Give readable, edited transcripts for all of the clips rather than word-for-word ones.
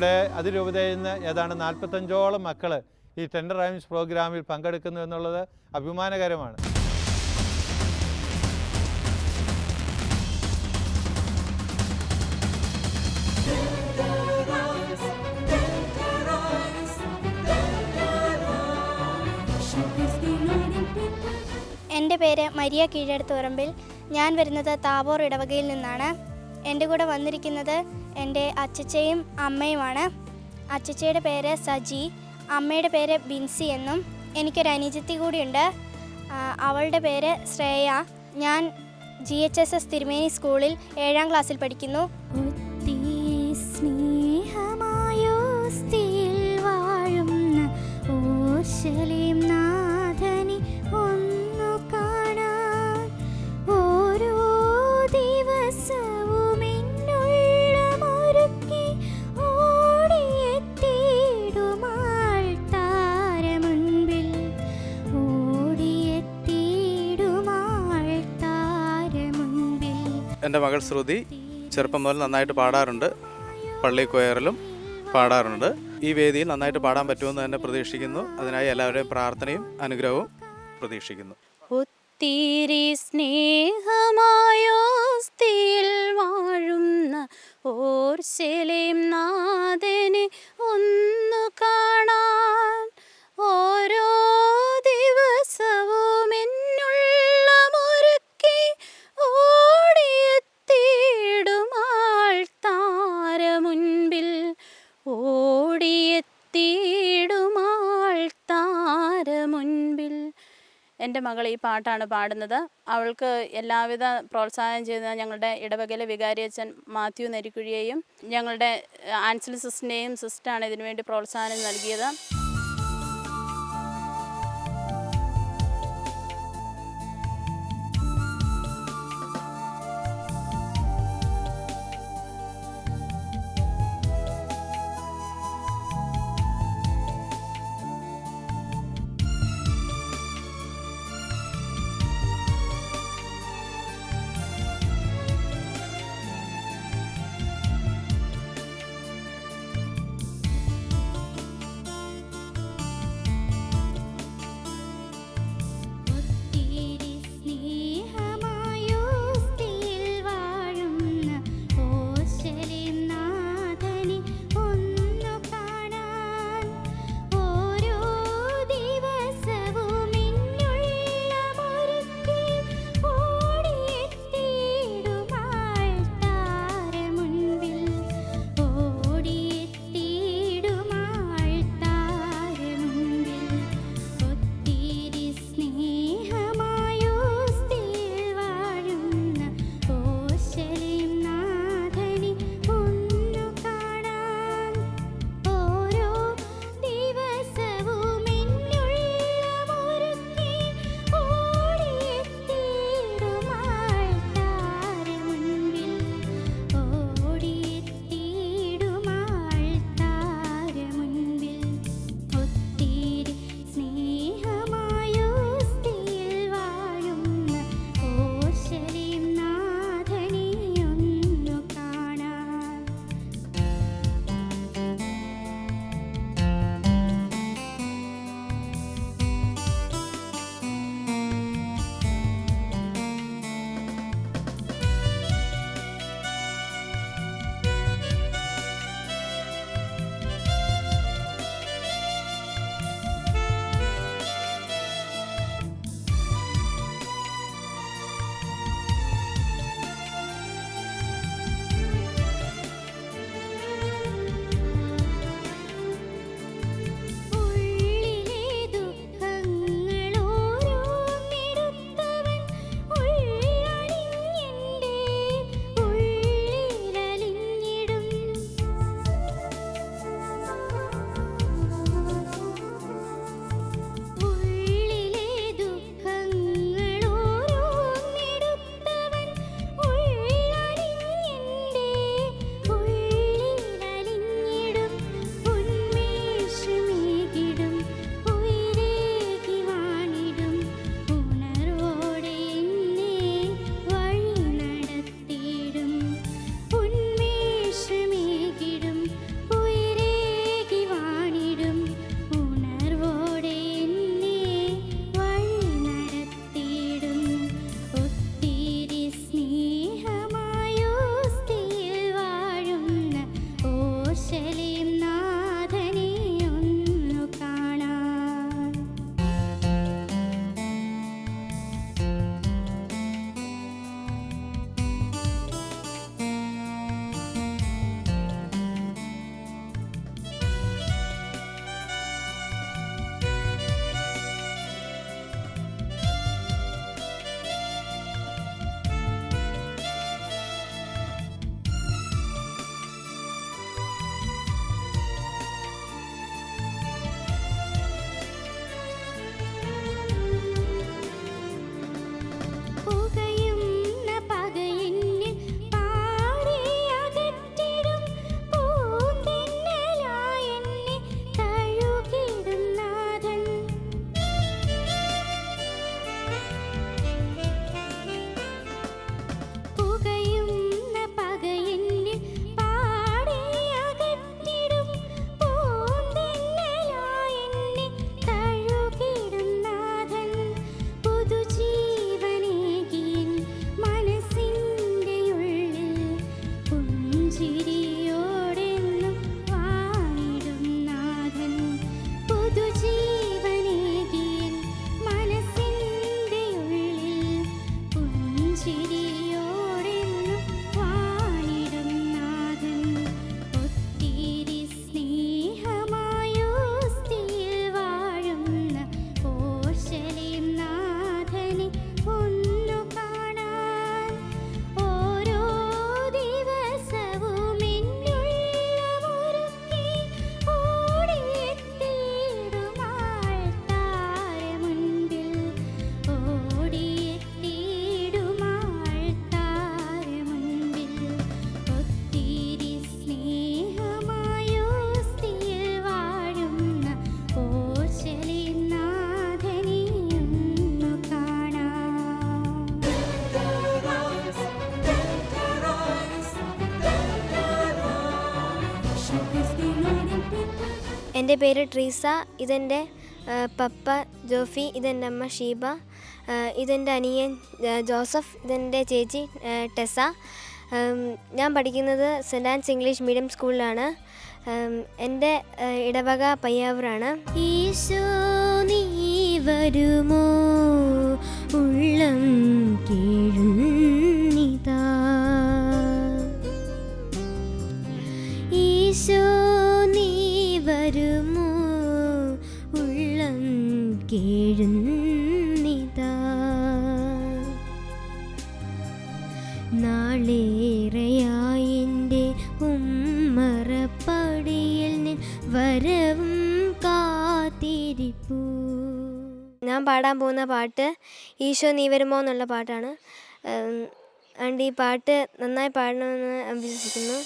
നമ്മുടെ അതിരൂപതയിൽ നിന്ന് ഏതാണ്ട് 45ഓളം മക്കൾ ഈ ടെൻഡർ റൈംസ് പ്രോഗ്രാമിൽ പങ്കെടുക്കുന്നു എന്നുള്ളത് അഭിമാനകരമാണ്. എൻ്റെ പേര് മരിയ കീഴടത്തുപറമ്പിൽ. ഞാൻ വരുന്നത് താബോർ ഇടവകയിൽ നിന്നാണ്. എൻ്റെ കൂടെ വന്നിരിക്കുന്നത് എൻ്റെ അച്ചച്ചയും അമ്മയുമാണ്. അച്ചച്ചയുടെ പേര് സജി, അമ്മയുടെ പേര് ബിൻസി എന്നും. എനിക്കൊരു അനുജത്തി കൂടിയുണ്ട്, അവളുടെ പേര് ശ്രേയ. ഞാൻ GHSS തിരുമേനി സ്കൂളിൽ 7ാം ക്ലാസ്സിൽ പഠിക്കുന്നു. എൻ്റെ മകൾ ശ്രുതി ചെറുപ്പം മുതൽ നന്നായിട്ട് പാടാറുണ്ട്, പള്ളി കൊയറിലും പാടാറുണ്ട്. ഈ വേദിയിൽ നന്നായിട്ട് പാടാൻ പറ്റുമെന്ന് തന്നെ പ്രതീക്ഷിക്കുന്നു. അതിനായി എല്ലാവരുടെയും പ്രാർത്ഥനയും അനുഗ്രഹവും പ്രതീക്ഷിക്കുന്നു. ഒത്തിരി സ്നേഹമായോസ്തിയിൽ വാഴുന്ന ഓർശലേം നാഥനെ ഒന്നു കാണാൻ ഓരോ ദിവസവും എന്നുള്ള മുറുക്കി ഓടിയെത്തിയിടുമാൾ താര മുൻപിൽ, ഓടിയെത്തിയിടുമാൾ താര മുൻപിൽ. എൻ്റെ മകൾ ഈ പാട്ടാണ് പാടുന്നത്. അവൾക്ക് എല്ലാവിധ പ്രോത്സാഹനം ചെയ്യുന്ന ഞങ്ങളുടെ ഇടവകയിലെ വികാരിയച്ഛൻ മാത്യു നരിക്കുഴിയെയും ഞങ്ങളുടെ ആൻസിൽ സിസ്റ്ററിനെയും സിസ്റ്ററാണ് ഇതിനുവേണ്ടി പ്രോത്സാഹനം നൽകിയത്. എൻ്റെ പേര് ട്രീസ. ഇതെൻ്റെ പപ്പ ജോഫി. ഇതെൻ്റെ അമ്മ ഷീബ. ഇതെൻ്റെ അനിയൻ ജോസഫ്. ഇതെൻ്റെ ചേച്ചി ടെസ. ഞാൻ പഠിക്കുന്നത് സെൻറ് ആൻസ് ഇംഗ്ലീഷ് മീഡിയം സ്കൂളിലാണ്. എൻ്റെ ഇടവക പയ്യാവൂരാണ്. ഈശോ നീ വരുമോ ഉള്ളം കേഴുന്നിതാ, ഈശോ നീ വരുമോ ഉള്ളം കേഴുന്നിതാ, നാളേറെയായി എൻ്റെ ഉമ്മറപ്പടിയിൽ നിൻ വരവും കാത്തിരിപ്പൂ. ഞാൻ പാടാൻ പോകുന്ന പാട്ട് ഈശോ നീ വരുമോ എന്നുള്ള പാട്ടാണ്. അതുകൊണ്ട് ഈ പാട്ട് നന്നായി പാടണമെന്ന് അഭ്യസിക്കുന്നു.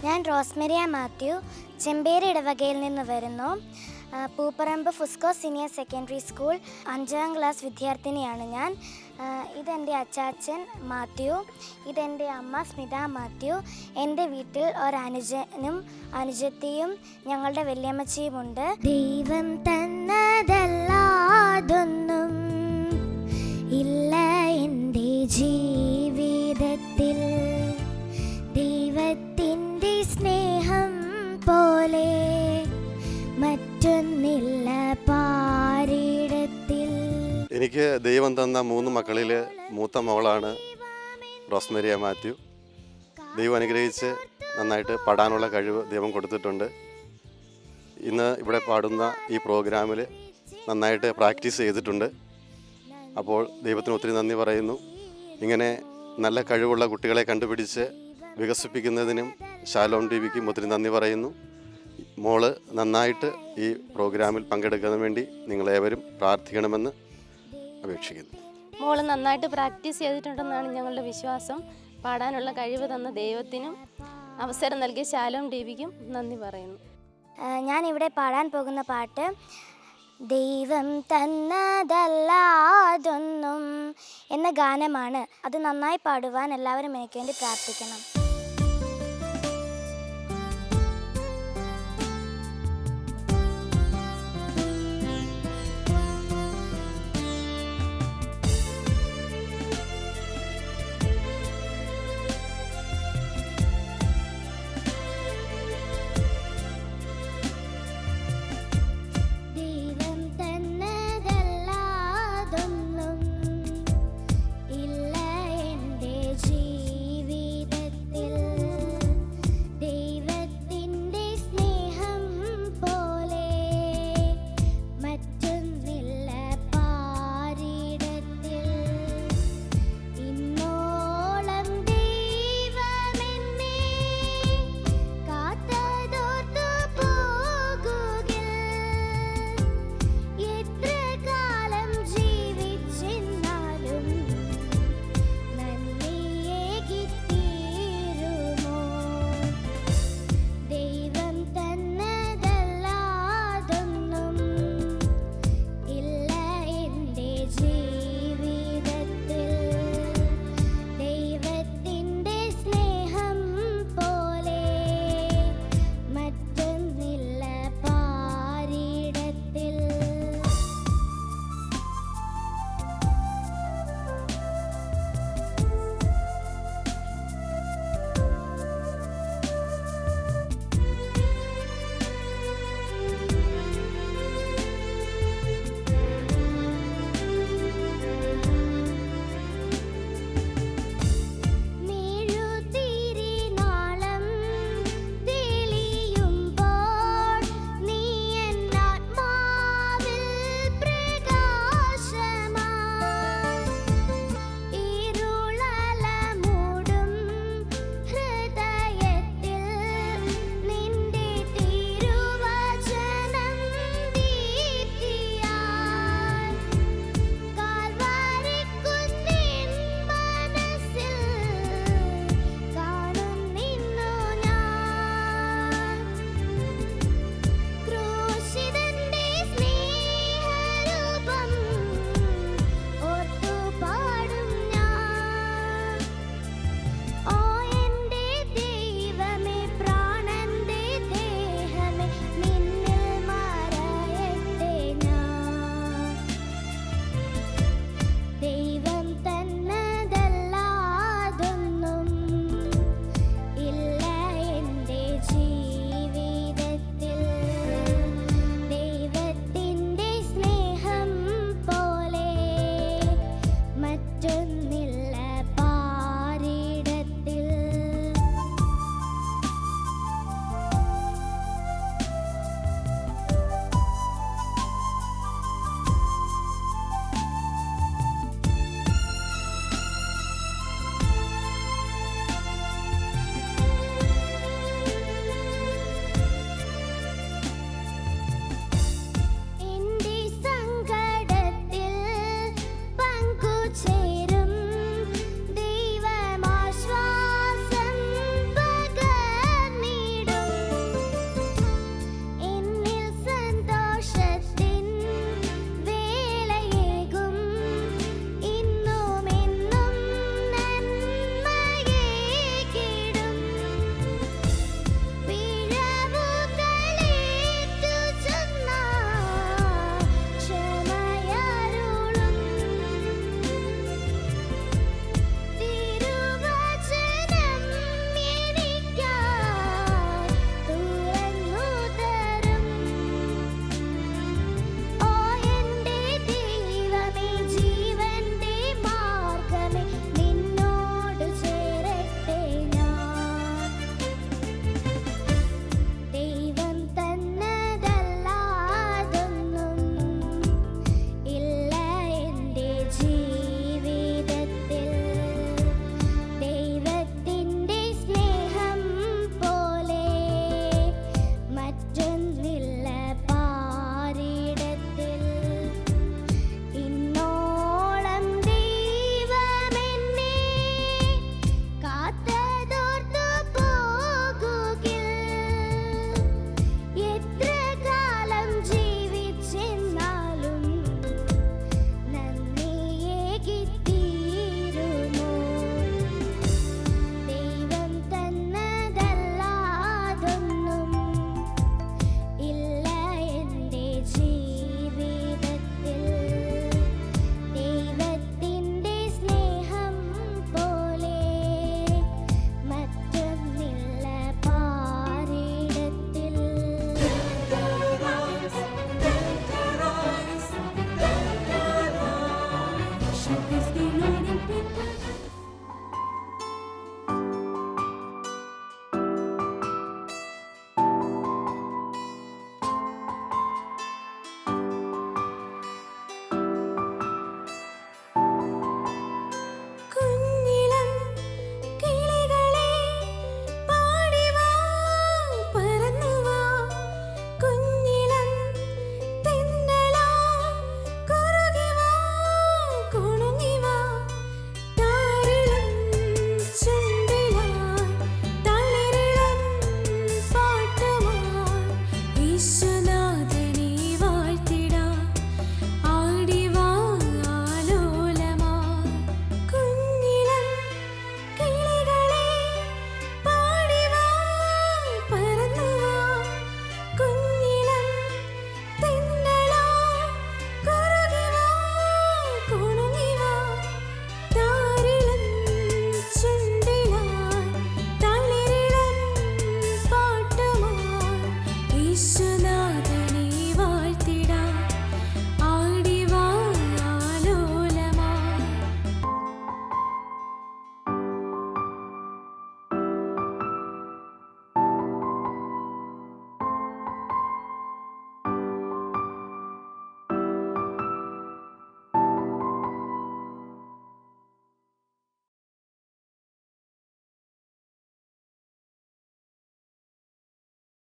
ഞാൻ റോസ്മെരിയ മാത്യു ചെമ്പേരി ഇടവകയിൽ നിന്ന് വരുന്നു. Pooparambu ഫുസ്കോ senior secondary school 5ാം class വിദ്യാർത്ഥിനിയാണ് ഞാൻ. ഇതെൻ്റെ അച്ചാച്ചൻ മാത്യു, ഇതെൻ്റെ അമ്മ സ്മിത മാത്യു. എൻ്റെ വീട്ടിൽ ഒരനുജനും അനുജത്തിയും ഞങ്ങളുടെ വല്യമ്മച്ചിയുമുണ്ട്. ദൈവം തന്നതല്ലാതൊന്നും ഇല്ല എൻ്റെ ജീവിതത്തിൽ, ദൈവത്തിൻ്റെ സ്നേഹം പോലെ മറ്റൊന്നില്ല പാരിടത്തിൽ. എനിക്ക് ദൈവം തന്ന 3 മക്കളിൽ മൂത്ത മകളാണ് റോസ്മെരിയ മാത്യു. ദൈവം അനുഗ്രഹിച്ച് നന്നായിട്ട് പാടാനുള്ള കഴിവ് ദൈവം കൊടുത്തിട്ടുണ്ട്. ഇന്ന് ഇവിടെ പാടുന്ന ഈ പ്രോഗ്രാമിൽ നന്നായിട്ട് പ്രാക്ടീസ് ചെയ്തിട്ടുണ്ട്. അപ്പോൾ ദൈവത്തിന് ഒത്തിരി നന്ദി പറയുന്നു. ഇങ്ങനെ നല്ല കഴിവുള്ള കുട്ടികളെ കണ്ടുപിടിച്ച് വികസിപ്പിക്കുന്നതിനും ഷാലോം ടിവിക്കും ഒത്തിരി നന്ദി പറയുന്നു. മോള് നന്നായിട്ട് ഈ പ്രോഗ്രാമിൽ പങ്കെടുക്കുന്നതിന് വേണ്ടി നിങ്ങളേവരും പ്രാർത്ഥിക്കണമെന്ന് അപേക്ഷിക്കുന്നു. മോള് നന്നായിട്ട് പ്രാക്ടീസ് ചെയ്തിട്ടുണ്ടെന്നാണ് ഞങ്ങളുടെ വിശ്വാസം. പാടാനുള്ള കഴിവ് തന്ന ദൈവത്തിനും അവസരം നൽകിയ ഷാലോം ടിവിക്കും നന്ദി പറയുന്നു. ഞാനിവിടെ പാടാൻ പോകുന്ന പാട്ട് ദൈവം തന്നതല്ലാതൊന്നും എന്ന ഗാനമാണ്. അത് നന്നായി പാടുവാൻ എല്ലാവരും എനിക്ക് വേണ്ടി പ്രാർത്ഥിക്കണം.